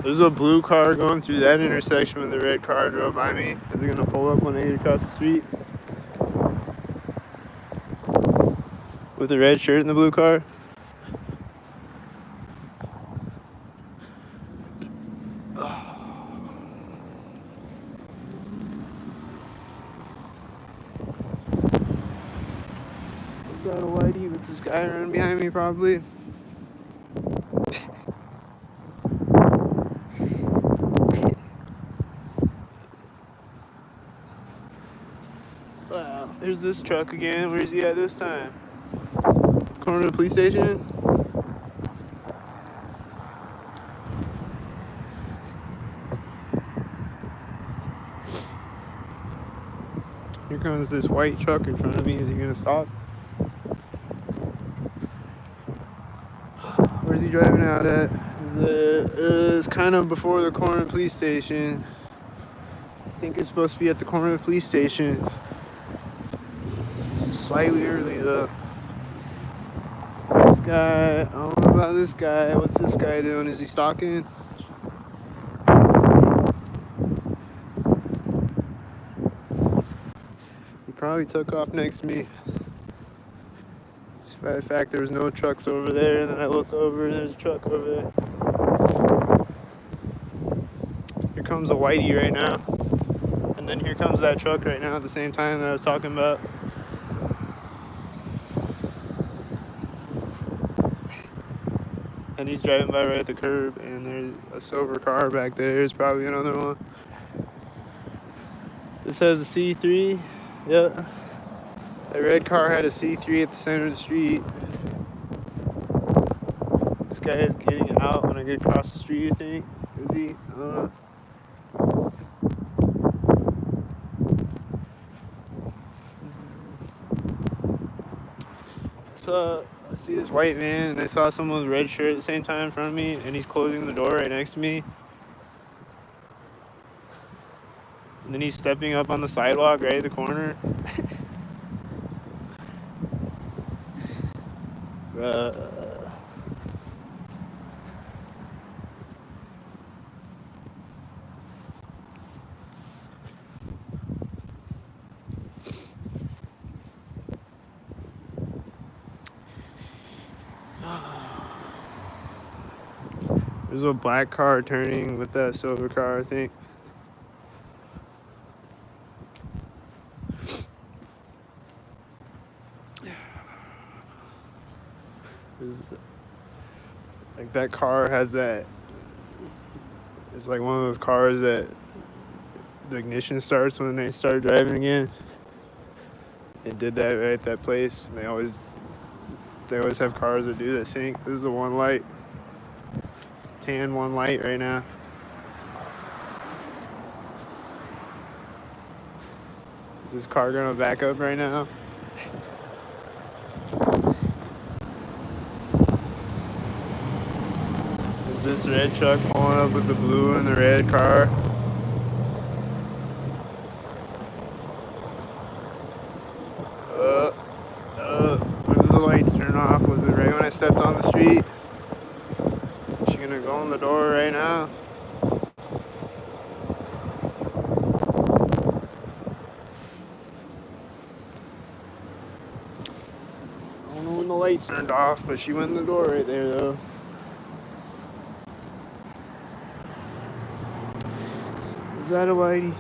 There's a blue car going through that intersection when the red car drove by me. Is it gonna pull up when I get across the street? With the red shirt and the blue car? Got a whitey with this guy running behind me probably. Wow, there's this truck again. Where's he at this time? Corner of the police station? Here comes this white truck in front of me. Is he gonna stop? Where's he driving out at? It's kind of before the corner police station. I think it's supposed to be at the corner police station. Just slightly early though. This guy, I don't know about this guy. What's this guy doing? Is he stalking? He probably took off next to me. Just by the fact there was no trucks over there, and then I look over and there's a truck over there. Here comes a whitey right now. And then here comes that truck right now at the same time that I was talking about. And he's driving by right at the curb, and there's a silver car back there. There's probably another one. This has a C3. Yeah. That red car had a C3 at the center of the street. This guy is getting out when I get across the street, I think. Is he? I don't know. I see this white man, and I saw someone with a red shirt at the same time in front of me, and he's closing the door right next to me. And then he's stepping up on the sidewalk right at the corner. There's a black car turning with that silver car, I think. Like that car has that. It's like one of those cars that the ignition starts when they start driving again. It did that right at that place. And they always have cars that do that sync. This is the one light. It's tan one light right now. Is this car gonna back up right now? Is this red truck pulling up with the blue and the red car? When did the lights turn off? Was it right when I stepped on the street? Is she gonna go in the door right now? I don't know when the lights turned off, but she went in the door right there though. Is that a whitey?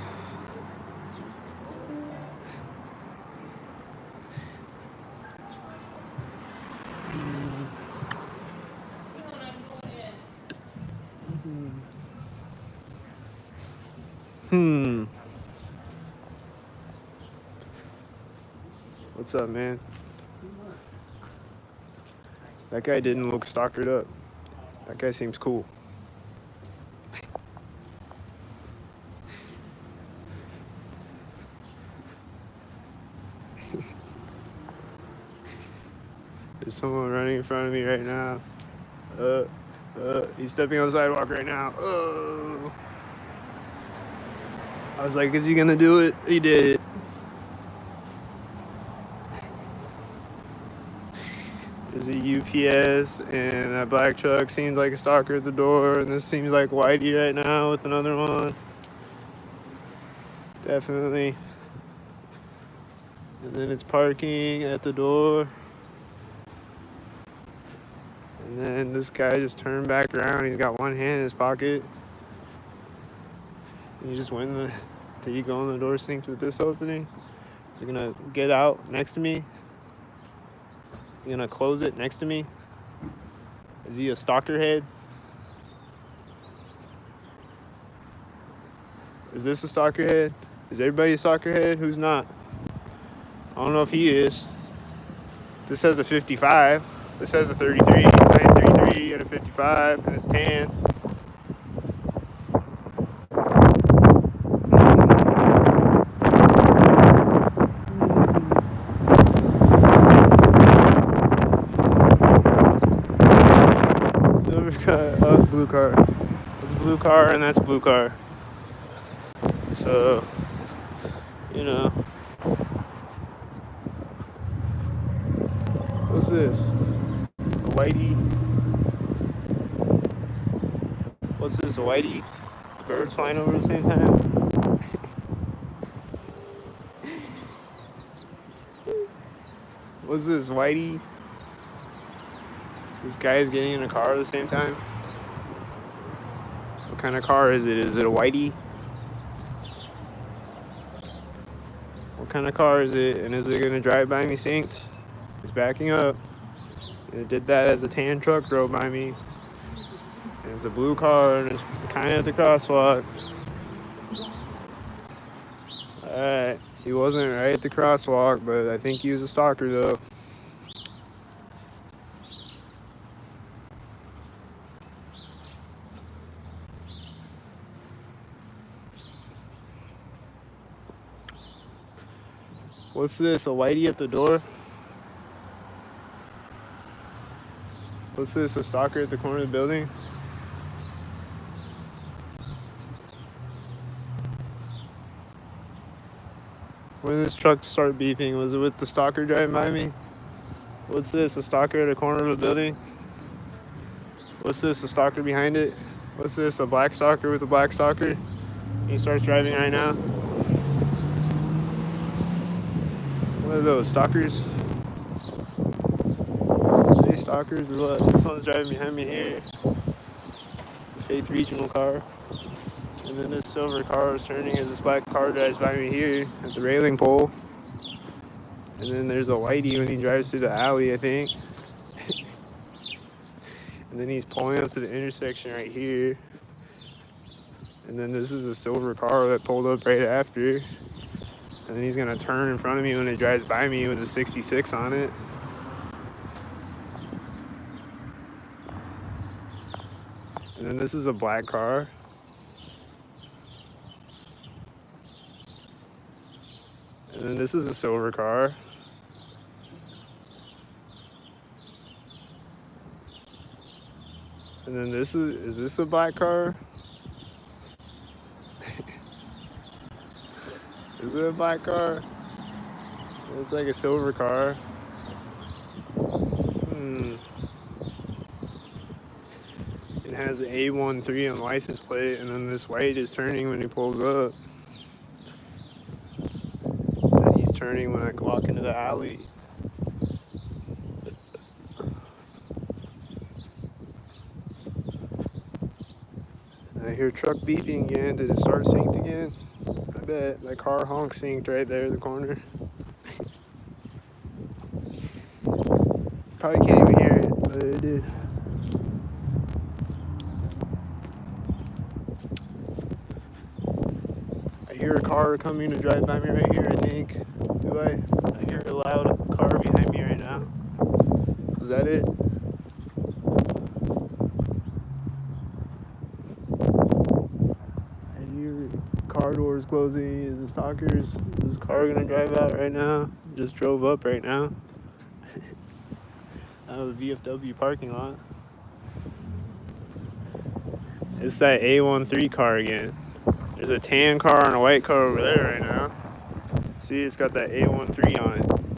What's up, man? That guy didn't look stalkered up. That guy seems cool. There's someone running in front of me right now. He's stepping on the sidewalk right now. I was like, is he gonna do it? He did it. There's a UPS, and that black truck seems like a stalker at the door, and this seems like Whitey right now with another one. Definitely. And then it's parking at the door. And then this guy just turned back around. He's got one hand in his pocket. And he just went in the... Did he go in the door synced with this opening? Is he gonna get out next to me? Is he gonna close it next to me? Is he a stalker head? Is this a stalker head? Is everybody a stalker head? Who's not? I don't know if he is. This has a 55. This has a 33, 933 and a 55, and it's tan. Silver car. Oh, it's a blue car. That's a blue car, and that's a blue car. So, you know. What's this? A whitey? What's this, a whitey? Birds flying over at the same time? What's this, whitey? This guy is getting in a car at the same time? What kind of car is it? Is it a whitey? What kind of car is it? And is it gonna drive by me synced? It's backing up. It did that as a tan truck drove by me. And it's a blue car and it's kind of at the crosswalk. Alright, he wasn't right at the crosswalk, but I think he was a stalker though. What's this? A whitey at the door? What's this? A stalker at the corner of the building? When did this truck start beeping? Was it with the stalker driving by me? What's this? A stalker at the corner of a building? What's this? A stalker behind it? What's this? A black stalker with a black stalker? He starts driving right now. What are those? Stalkers? Are they stalkers or what? This one's driving behind me here. The Faith Regional car. And then this silver car is turning as this black car drives by me here at the railing pole. And then there's a whitey when he drives through the alley, I think. And then he's pulling up to the intersection right here. And then this is a silver car that pulled up right after. And then he's gonna turn in front of me when he drives by me with a 66 on it. And then this is a black car. And then this is a silver car. And then this is this a black car? Is it a black car? It looks like a silver car. It has an A13 on the license plate, and then this white is turning when he pulls up. And he's turning when I walk into the alley. And I hear truck beeping again. Did it start synced again? I bet. My car honk synced right there in the corner. Probably can't even hear it, but it did. I hear a car coming to drive by me right here, I think. Do I? I hear a loud car behind me right now. Is that it? I hear car doors closing. Is the stalkers? Is this car gonna drive out right now? Just drove up right now. Out of the VFW parking lot. It's that A13 car again. There's a tan car and a white car over there right now. See, it's got that A13 on it.